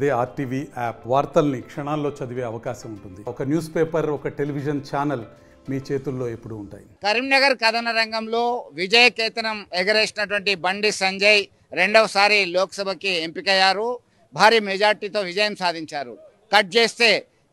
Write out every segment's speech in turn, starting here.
అదే RTV app వార్తల్ని క్షణాల్లో చదివే అవకాశం ఉంటుంది. ఒక న్యూస్ పేపర్, ఒక టెలివిజన్ ఛానల్ మీ చేతుల్లో ఎప్పుడూ ఉంటాయి. కరీంనగర్ కథన రంగంలో విజయ కేతనం ఎగరేసినటువంటి బండి సంజయ్ రెండవసారి లోక్సభకి ఎంపికయ్యారు. భారీ మెజార్టీతో విజయం సాధించారు. కట్ చేస్తే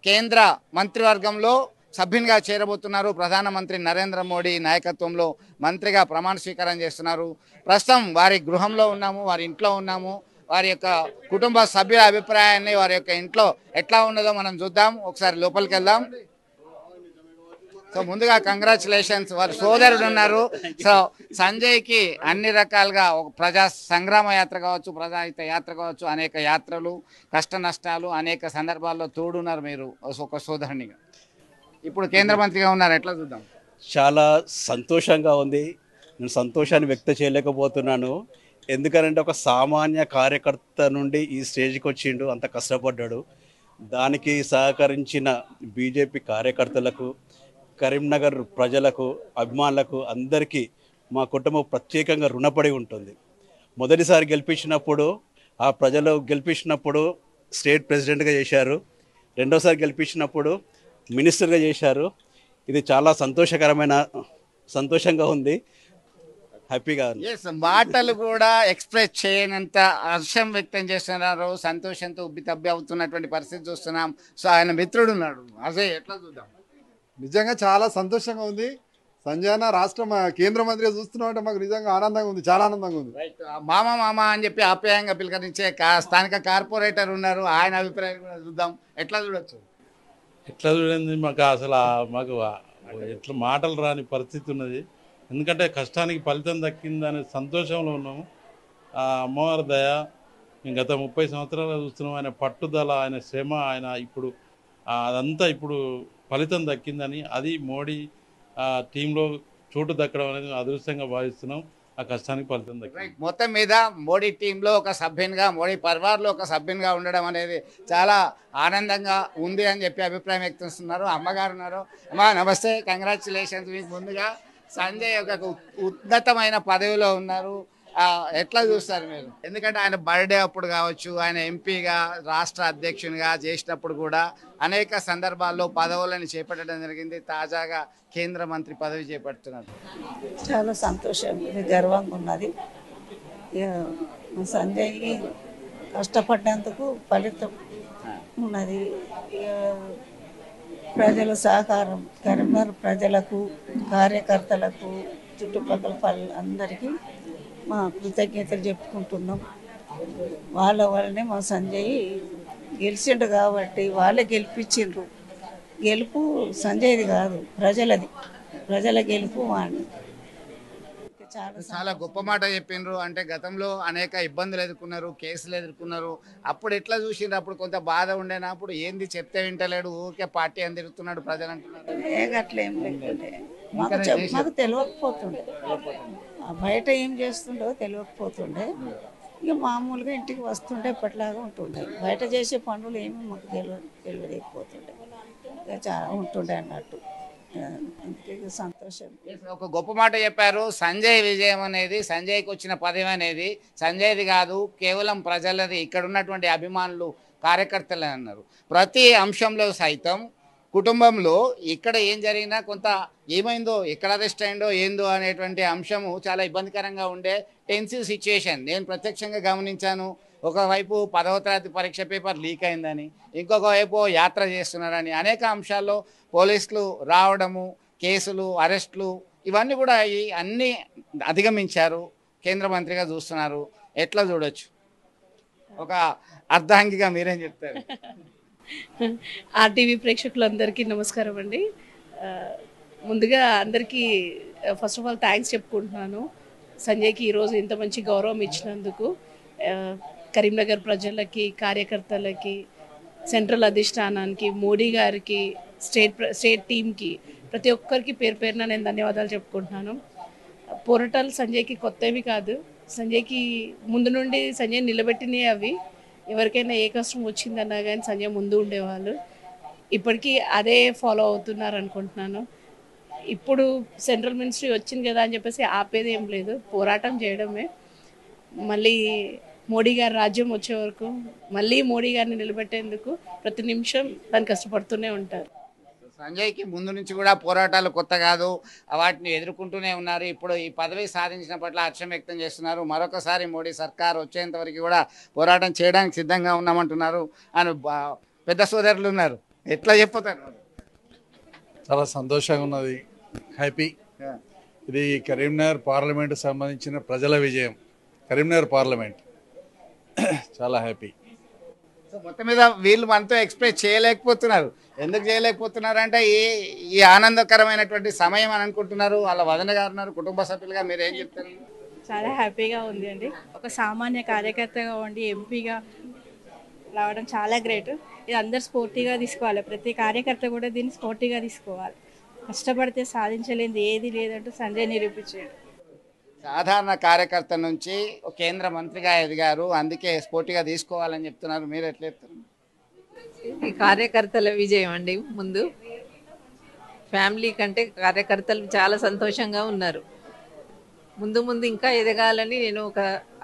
కేంద్ర మంత్రివర్గంలో సభ్యునిగా చేరబోతున్నారు. ప్రధానమంత్రి నరేంద్ర మోడీ నాయకత్వంలో మంత్రిగా ప్రమాణ స్వీకారం చేస్తున్నారు. ప్రస్తుతం వారి గృహంలో ఉన్నాము, వారి ఇంట్లో ఉన్నాము. వారి యొక్క కుటుంబ సభ్యుల అభిప్రాయాన్ని వారి యొక్క ఇంట్లో ఎట్లా ఉన్నదో మనం చూద్దాం. ఒకసారి లోపలికి వెళ్దాం. సో ముందుగా కంగ్రాచులేషన్స్. వారి సోదరుడు ఉన్నారు. సో సంజయ్కి అన్ని రకాలుగా ఒక ప్రజా సంగ్రామ యాత్ర కావచ్చు, ప్రజాహిత యాత్ర కావచ్చు, అనేక యాత్రలు, కష్ట నష్టాలు అనేక సందర్భాల్లో తోడున్నారు మీరు ఒక సోదరునిగా. ఇప్పుడు కేంద్ర మంత్రిగా ఉన్నారు, ఎట్లా చూద్దాం? చాలా సంతోషంగా ఉంది. నేను సంతోషాన్ని వ్యక్తం చేయలేకపోతున్నాను. ఎందుకంటే ఒక సామాన్య కార్యకర్త నుండి ఈ స్టేజ్కి వచ్చిండు, అంత కష్టపడ్డాడు. దానికి సహకరించిన బీజేపీ కార్యకర్తలకు, కరీంనగర్ ప్రజలకు, అభిమానులకు అందరికీ మా కుటుంబం ప్రత్యేకంగా రుణపడి ఉంటుంది. మొదటిసారి గెలిపించినప్పుడు ఆ ప్రజలు గెలిపించినప్పుడు స్టేట్ ప్రెసిడెంట్గా చేశారు. రెండోసారి గెలిపించినప్పుడు మినిస్టర్గా చేశారు. ఇది చాలా సంతోషంగా ఉంది, హ్యాపీగా ఉంది. మాటలు కూడా ఎక్స్ప్రెస్ చేయనంత హర్షం వ్యక్తం చేస్తున్నారు. సంతోషంతో ఉబ్బితబ్బి అవుతున్నటువంటి పరిస్థితి చూస్తున్నాం. సో ఆయన మిత్రుడు ఉన్నాడు అజయ్, ఎట్లా చూద్దాం? నిజంగా చాలా సంతోషంగా ఉంది. సంజయన రాష్ట్ర కేంద్ర మంత్రిగా చూస్తున్నామంటే మాకు నిజంగా ఆనందంగా ఉంది, చాలా ఆనందంగా ఉంది. మామ మామ అని చెప్పి ఆప్యాయంగా పిలకరించే స్థానిక కార్పొరేటర్ ఉన్నారు. ఆయన అభిప్రాయం కూడా చూద్దాం, ఎట్లా చూడొచ్చు? ఎట్లా చూడండి, మాకు అసలు మాకు ఎట్లా మాటలు రాని పరిస్థితి ఉన్నది. ఎందుకంటే కష్టానికి ఫలితం దక్కిందనే సంతోషంలో ఉన్నాము. ఆ అమ్మవారి దయ, మేము గత 30 సంవత్సరాలు చూస్తున్నాం. ఆయన పట్టుదల, ఆయన శ్రమ, ఆయన ఇప్పుడు అదంతా ఇప్పుడు ఫలితం దక్కిందని, అది మోడీ టీంలో చోటు దక్కడం అనేది అదృష్టంగా భావిస్తున్నాం. ఆ కష్టానికి ఫలితం దక్కింది. మొత్తం మీద మోడీ టీంలో ఒక సభ్యునిగా, మోడీ పరివార్లో ఒక సభ్యునిగా ఉండడం అనేది చాలా ఆనందంగా ఉంది అని చెప్పి అభిప్రాయం వ్యక్తిస్తున్నారు. అమ్మగారు ఉన్నారు. అమ్మ నమస్తే, కంగ్రాచులేషన్స్. మీకు ముందుగా సంజయ్ ఒక ఉన్నతమైన పదవిలో ఉన్నారు, ఎట్లా చూస్తారు మీరు? ఎందుకంటే ఆయన బర్త్డే అప్పుడు కావచ్చు, ఆయన ఎంపీగా, రాష్ట్ర అధ్యక్షునిగా చేసినప్పుడు కూడా అనేక సందర్భాల్లో పదవులను చేపట్టడం జరిగింది. తాజాగా కేంద్ర మంత్రి పదవి చేపడుతున్నారు. చాలా సంతోషం, గర్వంగా ఉన్నది. సంజయ్ కష్టపడ్డందుకు ఫలితం ఉన్నది. ప్రజల సహకారం, కరీంనగర్ ప్రజలకు, కార్యకర్తలకు, చుట్టుపక్కల అందరికీ మా కృతజ్ఞతలు చెప్పుకుంటున్నాం. వాళ్ళ వల్లనే మా సంజయ్ గెలిచిండు కాబట్టి వాళ్ళే గెలిపించిండ్రు. గెలుపు సంజయ్ది కాదు, ప్రజలది. ప్రజల గెలుపు వాడిని. చాలా గొప్ప మాట చెప్పిండ్రు. అంటే గతంలో అనేక ఇబ్బందులు ఎదుర్కొన్నారు, కేసులు ఎదుర్కొన్నారు. అప్పుడు ఎట్లా చూసిండ్రు? అప్పుడు కొంత బాధ ఉండేనా? అప్పుడు ఏంది చెప్తే వింటలేడు, ఊరికే పార్టీ అని తిరుగుతున్నాడు ప్రజలు అంటున్నారు. అట్లేం లేకుంటే మాకు తెలియకపోతుండే, బయట ఏం చేస్తుండో తెలియకపోతుండే. ఇక మామూలుగా ఇంటికి వస్తుండే ఎప్పటిలాగా ఉంటుండే. బయట చేసే పనులు ఏమీ మాకు తెలియలేకపోతుండే, ఇక చాలా ఉంటుండే అన్నట్టు. సంతోషం. ఒక గొప్ప మాట చెప్పారు. సంజయ్ విజయం అనేది, సంజయ్కి వచ్చిన పదవి అనేది సంజయ్ది కాదు, కేవలం ప్రజలది, ఇక్కడ ఉన్నటువంటి అభిమానులు, కార్యకర్తలు అన్నారు. ప్రతి అంశంలో సైతం కుటుంబంలో ఇక్కడ ఏం జరిగినా కొంత ఏమైందో, ఎక్కడ అరెస్ట్ అయిందో ఏందో అనేటువంటి అంశము చాలా ఇబ్బందికరంగా ఉండే టెన్సివ్ సిచ్యుయేషన్ నేను ప్రత్యక్షంగా గమనించాను. ఒకవైపు 10వ తరగతి పరీక్ష పేపర్ లీక్ అయిందని, ఇంకొక వైపు యాత్ర చేస్తున్నారని, అనేక అంశాల్లో పోలీసులు రావడము, కేసులు, అరెస్టులు, ఇవన్నీ కూడా అన్నీ అధిగమించారు. కేంద్ర మంత్రిగా చూస్తున్నారు, ఎట్లా చూడొచ్చు? ఒక అర్ధాంగిగా మీరేం చెప్తారు? ఆర్టీవీ ప్రేక్షకులందరికీ నమస్కారం అండి. ముందుగా అందరికీ ఫస్ట్ ఆఫ్ ఆల్ థ్యాంక్స్ చెప్పుకుంటున్నాను. సంజయ్కి ఈరోజు ఇంత మంచి గౌరవం ఇచ్చినందుకు కరీంనగర్ ప్రజలకి, కార్యకర్తలకి, సెంట్రల్ అధిష్టానానికి, మోడీ గారికి, స్టేట్ టీమ్కి, ప్రతి ఒక్కరికి పేరు పేరున నేను ధన్యవాదాలు చెప్పుకుంటున్నాను. పోరాటాలు సంజయ్కి కొత్తవి కాదు. సంజయ్కి ముందు నుండి సంజయ్ నిలబెట్టినవి అవి. ఎవరికైనా ఏ కష్టం వచ్చిందన్నా కానీ సంజయ్ ముందు ఉండేవాళ్ళు. ఇప్పటికీ అదే ఫాలో అవుతున్నారు అనుకుంటున్నాను. ఇప్పుడు సెంట్రల్ మినిస్ట్రీ వచ్చింది కదా అని చెప్పేసి ఆపేది ఏం లేదు, పోరాటం చేయడమే. మళ్ళీ మోడీ గారి రాజ్యం వచ్చే వరకు మళ్ళీ మోడీ గారిని నిలబెట్టేందుకు ప్రతి నిమిషం తను కష్టపడుతూనే ఉంటారు. సంజయ్కి ముందు నుంచి కూడా పోరాటాలు కొత్త కాదు, వాటిని ఎదుర్కొంటూనే ఉన్నారు. ఇప్పుడు ఈ పదవి సాధించిన పట్ల హర్షం వ్యక్తం చేస్తున్నారు. మరొకసారి మోడీ సర్కార్ వచ్చేంత వరకు కూడా పోరాటం చేయడానికి సిద్ధంగా ఉన్నామంటున్నారు అని పెద్ద సోదరులు ఉన్నారు. ఎట్లా చెప్పుతారు? చాలా సంతోషంగా ఉన్నది, హ్యాపీ. ఇది కరీంనగర్ పార్లమెంట్ సంబంధించిన ప్రజల విజయం. కరీంనగర్ పార్లమెంట్ చాలా హ్యాపీ. సో మొత్తం మీద వీళ్ళు మనతో ఎక్స్ప్రెస్ చేయలేకపోతున్నారు. ఎందుకు చేయలేకపోతున్నారు అంటే ఈ ఆనందకరమైనటువంటి సమయం అని అనుకుంటున్నారు. వాళ్ళ వదన గారు ఉన్నారు, కుటుంబ సభ్యులుగా మీరు ఏం చెప్తారు? చాలా హ్యాపీగా ఉంది అండి. ఒక సామాన్య కార్యకర్తగా ఉండి ఎంపీగా రావడం చాలా గ్రేట్. ఇది అందరు స్ఫూర్తిగా తీసుకోవాలి. ప్రతి కార్యకర్త కూడా దీన్ని స్ఫూర్తిగా తీసుకోవాలి. కష్టపడితే సాధించలేనిది ఏది లేదంటూ సంజయ్ నిరూపించాడు. సాధారణ కార్యకర్త నుంచి కేంద్ర మంత్రిగా ఎదిగారు, అందుకే స్ఫూర్తిగా తీసుకోవాలని చెప్తున్నారు. మీరు ఎట్లా చెప్తారు? ఈ కార్యకర్తల విజయం అండి. ముందు ఫ్యామిలీ కంటే కార్యకర్తలు చాలా సంతోషంగా ఉన్నారు. ముందు ముందు ఇంకా ఎదగాలని నేను ఒక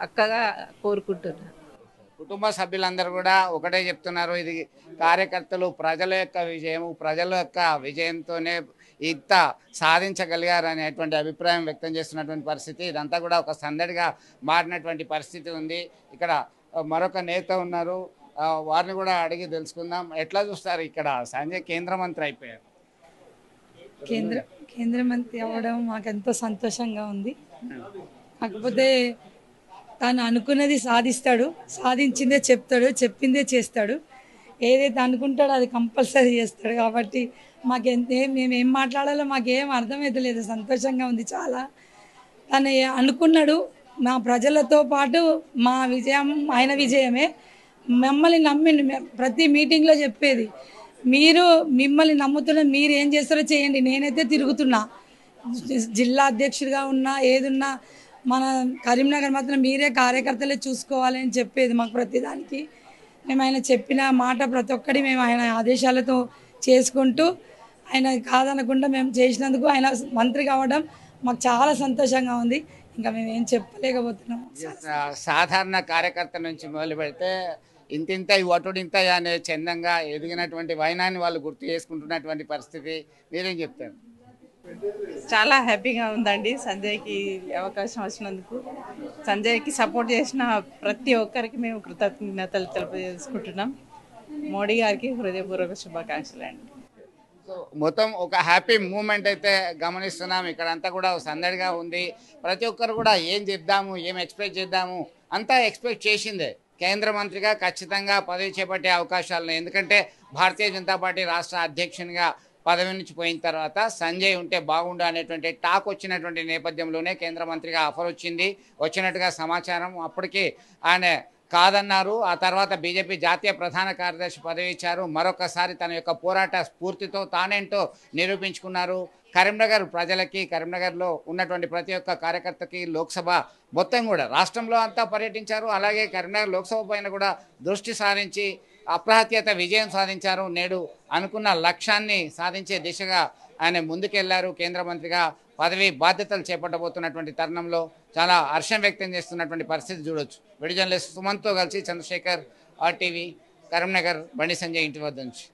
అక్కగా కోరుకుంటున్నాను. కుటుంబ సభ్యులందరూ కూడా ఒకటే చెప్తున్నారు, ఇది కార్యకర్తలు ప్రజల యొక్క విజయం, ప్రజల యొక్క విజయంతోనే ఇంత సాధించగలిగారు అనేటువంటి అభిప్రాయం వ్యక్తం చేస్తున్నటువంటి పరిస్థితి. ఇదంతా కూడా ఒక సందడిగా మారినటువంటి పరిస్థితి ఉంది. ఇక్కడ మరొక నేత ఉన్నారు, వారిని కూడా అడిగి తెలుసుకుందాం. ఎట్లా చూస్తారు? ఇక్కడ సంజయ్ కేంద్ర మంత్రి అయిపోయారు. కేంద్ర మంత్రి అవ్వడం మాకు ఎంతో సంతోషంగా ఉంది. కాకపోతే తాను అనుకున్నది సాధిస్తాడు, సాధించిందే చెప్తాడు, చెప్పిందే చేస్తాడు. ఏదైతే అనుకుంటాడో అది కంపల్సరీ చేస్తాడు. కాబట్టి మేము ఏం మాట్లాడాలో మాకేం అర్థమవుతలేదు. సంతోషంగా ఉంది చాలా. తను అనుకున్నాడు. మా ప్రజలతో పాటు మా విజయం ఆయన విజయమే. మమ్మల్ని నమ్మిండు. ప్రతి మీటింగ్లో చెప్పేది, మిమ్మల్ని నమ్ముతున్న మీరు ఏం చేస్తారో చేయండి, నేనైతే తిరుగుతున్నా, జిల్లా అధ్యక్షుడిగా ఉన్నా ఏదున్నా మన కరీంనగర్ మాత్రం మీరే కార్యకర్తలే చూసుకోవాలని చెప్పేది మాకు ప్రతిదానికి. మేము ఆయన చెప్పిన మాట ప్రతి ఒక్కటి మేము ఆయన ఆదేశాలతో చేసుకుంటూ ఆయన కాదనకుండా మేము చేసినందుకు ఆయన మంత్రి కావడం మాకు చాలా సంతోషంగా ఉంది. ఇంకా మేము ఏం చెప్పలేకపోతున్నాం. సాధారణ కార్యకర్త నుంచి మొదలు పెడితే ఇంతింత ఒటుడింత అనే చందంగా ఎదిగినటువంటి వైనాన్ని వాళ్ళు గుర్తు చేసుకుంటున్నటువంటి పరిస్థితి. మీరేం చెప్తారు? చాలా హ్యాపీగా ఉందండి సంజయ్కి అవకాశం వచ్చినందుకు. సంజయ్కి సపోర్ట్ చేసిన ప్రతి ఒక్కరికి మేము కృతజ్ఞతలు తెలియజేసుకుంటున్నాం. మోడీ గారికి హృదయపూర్వక శుభాకాంక్షలు అండి. సో మొత్తం ఒక హ్యాపీ మూమెంట్ అయితే గమనిస్తున్నాం. ఇక్కడంతా కూడా సందడిగా ఉంది. ప్రతి ఒక్కరు కూడా ఏం చెప్దాము, ఏం ఎక్స్పెక్ట్ చేద్దాము, అంతా ఎక్స్పెక్ట్ చేసిందే. కేంద్ర మంత్రిగా ఖచ్చితంగా పదవి చేపట్టే అవకాశాలను, ఎందుకంటే భారతీయ జనతా పార్టీ రాష్ట్ర అధ్యక్షునిగా పదవి నుంచి పోయిన తర్వాత సంజయ్ ఉంటే బాగుండు అనేటువంటి టాక్ వచ్చినటువంటి నేపథ్యంలోనే కేంద్ర మంత్రిగా ఆఫర్ వచ్చినట్టుగా సమాచారం. అప్పటికి ఆయన కాదన్నారు. ఆ తర్వాత బీజేపీ జాతీయ ప్రధాన కార్యదర్శి పదవి ఇచ్చారు. మరొకసారి తన యొక్క పోరాట స్ఫూర్తితో తానేంటో నిరూపించుకున్నారు. కరీంనగర్ ప్రజలకి, కరీంనగర్లో ఉన్నటువంటి ప్రతి ఒక్క కార్యకర్తకి లోక్సభ మొత్తం కూడా రాష్ట్రంలో అంతా పర్యటించారు. అలాగే కరీంనగర్ లోక్సభ పైన కూడా దృష్టి సారించి అప్రహత్యత విజయం సాధించారు. నేడు అనుకున్న లక్ష్యాన్ని సాధించే దిశగా ఆయన ముందుకెళ్లారు. కేంద్ర మంత్రిగా పదవి బాధ్యతలు చేపట్టబోతున్నటువంటి తరుణంలో చాలా హర్షం వ్యక్తం చేస్తున్నటువంటి పరిస్థితి చూడొచ్చు. వీడియో జర్నలిస్ట్ సుమంత్తో కలిసి చంద్రశేఖర్, RTV, కరీంనగర్, బండి సంజయ్ ఇంటి వద్ద నుంచి.